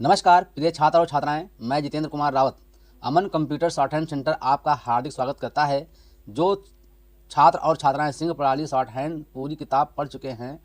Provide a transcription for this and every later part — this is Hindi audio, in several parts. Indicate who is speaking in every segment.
Speaker 1: नमस्कार प्रिय छात्र और छात्राएं, मैं जितेंद्र कुमार रावत अमन कंप्यूटर शॉर्ट हैंड सेंटर आपका हार्दिक स्वागत करता है। जो छात्र और छात्राएं सिंह प्रणाली शॉर्ट हैंड पूरी किताब पढ़ चुके हैं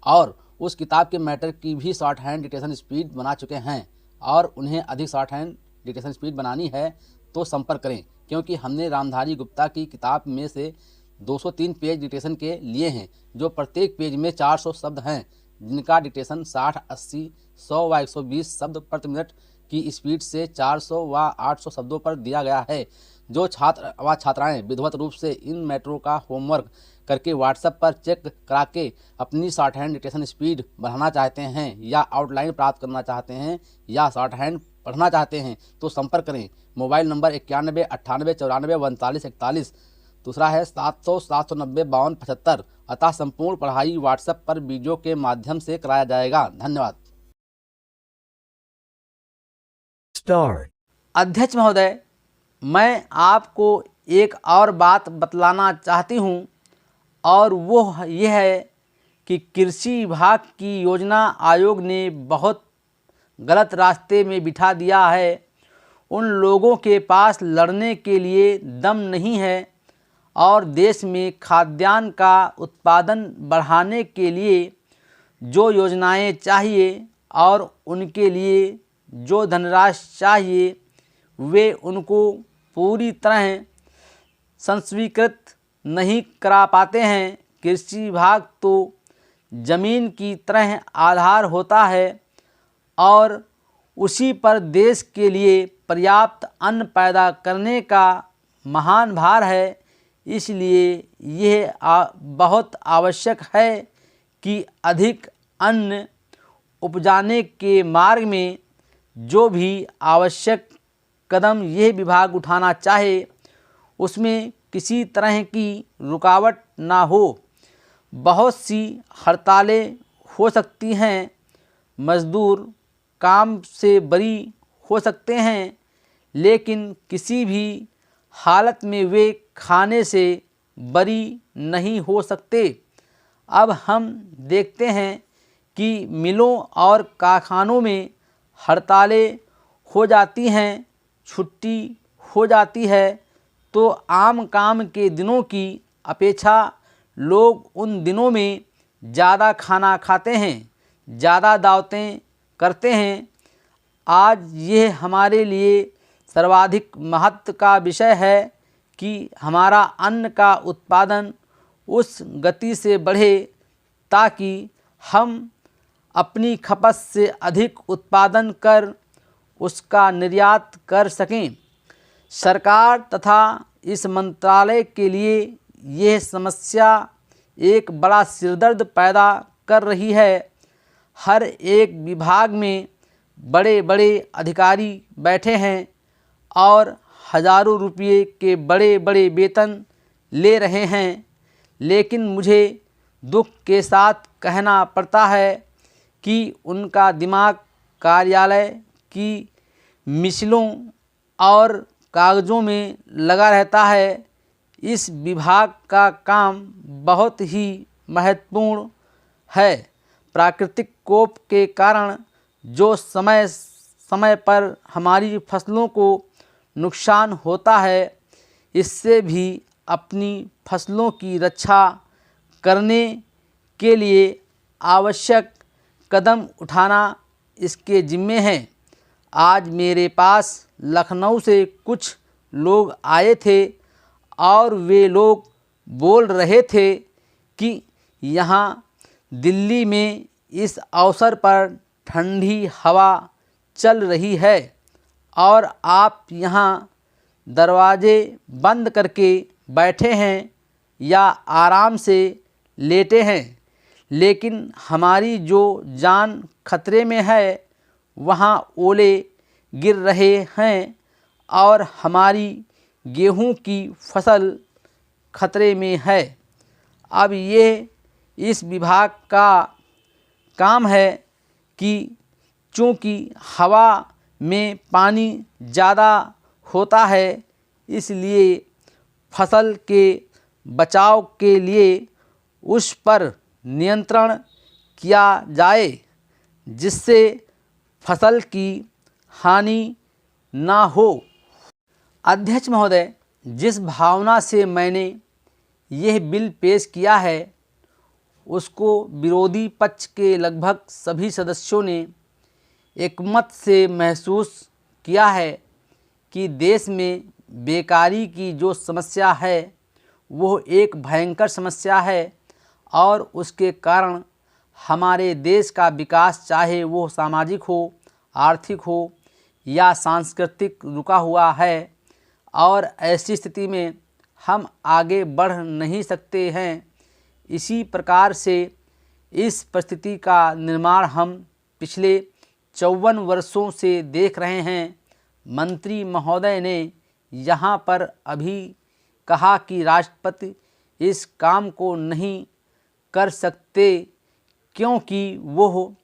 Speaker 1: और उस किताब के मैटर की भी शॉर्ट हैंड डिक्टेशन स्पीड बना चुके हैं और उन्हें अधिक शॉर्ट हैंड डिक्टेशन स्पीड बनानी है तो संपर्क करें, क्योंकि हमने रामधारी गुप्ता की किताब में से 203 पेज डिक्टेशन के लिए हैं, जो प्रत्येक पेज में 400 शब्द हैं, जिनका डिक्टेशन 60, 80, 100 व 120 शब्द प्रति मिनट की स्पीड से 400 व 800 शब्दों पर दिया गया है। जो छात्र व छात्राएं विधिवत रूप से इन मैटरों का होमवर्क करके व्हाट्सएप पर चेक करा के अपनी शॉर्ट हैंड डिक्टेशन स्पीड बढ़ाना चाहते हैं या आउटलाइन प्राप्त करना चाहते हैं या शॉर्ट हैंड पढ़ना चाहते हैं तो संपर्क करें। मोबाइल नंबर 91 98 94 39 41, दूसरा है 700 790 52 75। अतः संपूर्ण पढ़ाई व्हाट्सएप पर वीडियो के माध्यम से कराया जाएगा। धन्यवाद। अध्यक्ष महोदय, मैं आपको एक और बात बतलाना चाहती हूँ और वो ये है कि कृषि विभाग की योजना आयोग ने बहुत गलत रास्ते में बिठा दिया है। उन लोगों के पास लड़ने के लिए दम नहीं है और देश में खाद्यान्न का उत्पादन बढ़ाने के लिए जो योजनाएं चाहिए और उनके लिए जो धनराशि चाहिए वे उनको पूरी तरह संस्वीकृत नहीं करा पाते हैं। कृषि विभाग तो ज़मीन की तरह आधार होता है और उसी पर देश के लिए पर्याप्त अन्न पैदा करने का महान भार है। इसलिए यह बहुत आवश्यक है कि अधिक अन्न उपजाने के मार्ग में जो भी आवश्यक कदम यह विभाग उठाना चाहे उसमें किसी तरह की रुकावट ना हो। बहुत सी हड़तालें हो सकती हैं, मजदूर काम से बरी हो सकते हैं, लेकिन किसी भी हालत में वे खाने से बरी नहीं हो सकते। अब हम देखते हैं कि मिलों और कारखानों में हड़तालें हो जाती हैं, छुट्टी हो जाती है, तो आम काम के दिनों की अपेक्षा लोग उन दिनों में ज़्यादा खाना खाते हैं, ज़्यादा दावतें करते हैं। आज ये हमारे लिए सर्वाधिक महत्व का विषय है कि हमारा अन्न का उत्पादन उस गति से बढ़े ताकि हम अपनी खपत से अधिक उत्पादन कर उसका निर्यात कर सकें। सरकार तथा इस मंत्रालय के लिए यह समस्या एक बड़ा सिरदर्द पैदा कर रही है। हर एक विभाग में बड़े बड़े अधिकारी बैठे हैं और हज़ारों रुपये के बड़े बड़े वेतन ले रहे हैं, लेकिन मुझे दुख के साथ कहना पड़ता है कि उनका दिमाग कार्यालय की मिसलों और कागज़ों में लगा रहता है। इस विभाग का काम बहुत ही महत्वपूर्ण है। प्राकृतिक कोप के कारण जो समय समय पर हमारी फसलों को नुकसान होता है, इससे भी अपनी फसलों की रक्षा करने के लिए आवश्यक कदम उठाना इसके जिम्मे है। आज मेरे पास लखनऊ से कुछ लोग आए थे और वे लोग बोल रहे थे कि यहाँ दिल्ली में इस अवसर पर ठंडी हवा चल रही है और आप यहाँ दरवाजे बंद करके बैठे हैं या आराम से लेटे हैं, लेकिन हमारी जो जान खतरे में है वहाँ ओले गिर रहे हैं और हमारी गेहूं की फसल खतरे में है। अब ये इस विभाग का काम है कि चूँकि हवा में पानी ज़्यादा होता है, इसलिए फसल के बचाव के लिए उस पर नियंत्रण किया जाए, जिससे फसल की हानि ना हो। अध्यक्ष महोदय, जिस भावना से मैंने यह बिल पेश किया है उसको विरोधी पक्ष के लगभग सभी सदस्यों ने एकमत से महसूस किया है कि देश में बेकारी की जो समस्या है वो एक भयंकर समस्या है और उसके कारण हमारे देश का विकास, चाहे वो सामाजिक हो, आर्थिक हो या सांस्कृतिक, रुका हुआ है और ऐसी स्थिति में हम आगे बढ़ नहीं सकते हैं। इसी प्रकार से इस परिस्थिति का निर्माण हम पिछले 54 वर्षों से देख रहे हैं। मंत्री महोदय ने यहाँ पर अभी कहा कि राष्ट्रपति इस काम को नहीं कर सकते क्योंकि वो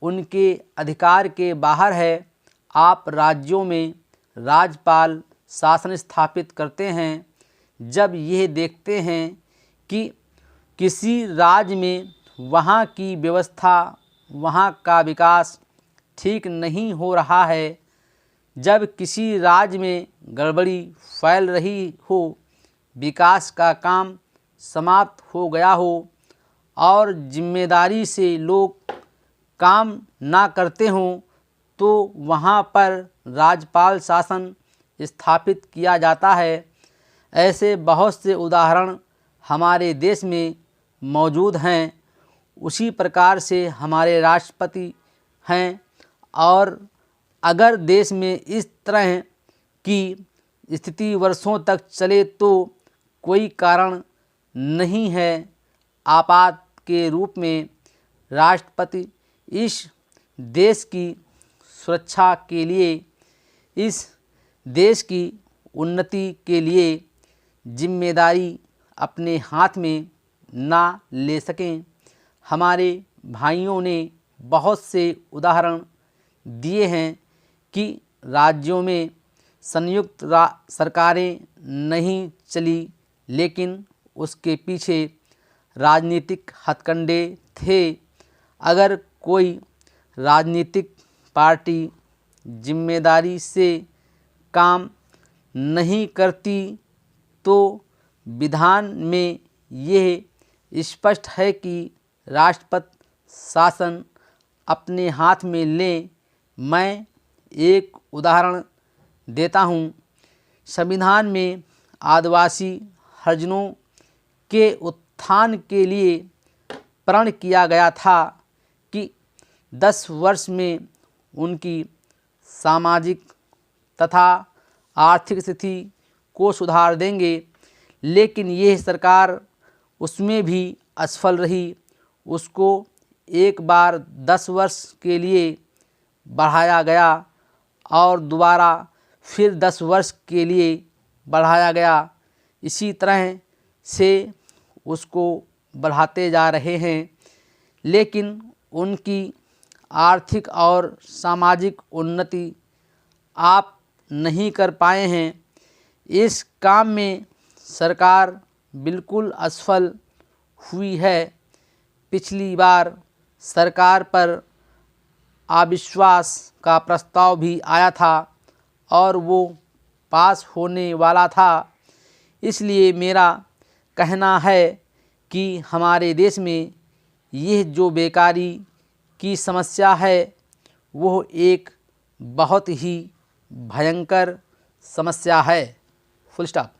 Speaker 1: उनके अधिकार के बाहर है। आप राज्यों में राज्यपाल शासन स्थापित करते हैं। जब यह देखते हैं कि किसी राज्य में वहाँ की व्यवस्था, वहाँ का विकास ठीक नहीं हो रहा है, जब किसी राज्य में गड़बड़ी फैल रही हो, विकास का काम समाप्त हो गया हो और जिम्मेदारी से लोग काम ना करते हों, तो वहाँ पर राज्यपाल शासन स्थापित किया जाता है। ऐसे बहुत से उदाहरण हमारे देश में मौजूद हैं। उसी प्रकार से हमारे राष्ट्रपति हैं और अगर देश में इस तरह की स्थिति वर्षों तक चले तो कोई कारण नहीं है। आपात के रूप में राष्ट्रपति इस देश की सुरक्षा के लिए, इस देश की उन्नति के लिए जिम्मेदारी अपने हाथ में ना ले सकें। हमारे भाइयों ने बहुत से उदाहरण दिए हैं कि राज्यों में संयुक्त सरकारें नहीं चली, लेकिन उसके पीछे राजनीतिक हथकंडे थे। अगर कोई राजनीतिक पार्टी जिम्मेदारी से काम नहीं करती तो विधान में यह स्पष्ट है कि राष्ट्रपति शासन अपने हाथ में लें। मैं एक उदाहरण देता हूँ। संविधान में आदिवासी हरिजनों के उत्थान के लिए प्रण किया गया था कि 10 वर्ष में उनकी सामाजिक तथा आर्थिक स्थिति को सुधार देंगे, लेकिन यह सरकार उसमें भी असफल रही। उसको एक बार 10 वर्ष के लिए बढ़ाया गया और दोबारा फिर 10 वर्ष के लिए बढ़ाया गया। इसी तरह से उसको बढ़ाते जा रहे हैं, लेकिन उनकी आर्थिक और सामाजिक उन्नति आप नहीं कर पाए हैं। इस काम में सरकार बिल्कुल असफल हुई है। पिछली बार सरकार पर अविश्वास का प्रस्ताव भी आया था और वो पास होने वाला था। इसलिए मेरा कहना है कि हमारे देश में यह जो बेकारी की समस्या है वो एक बहुत ही भयंकर समस्या है। Full stop.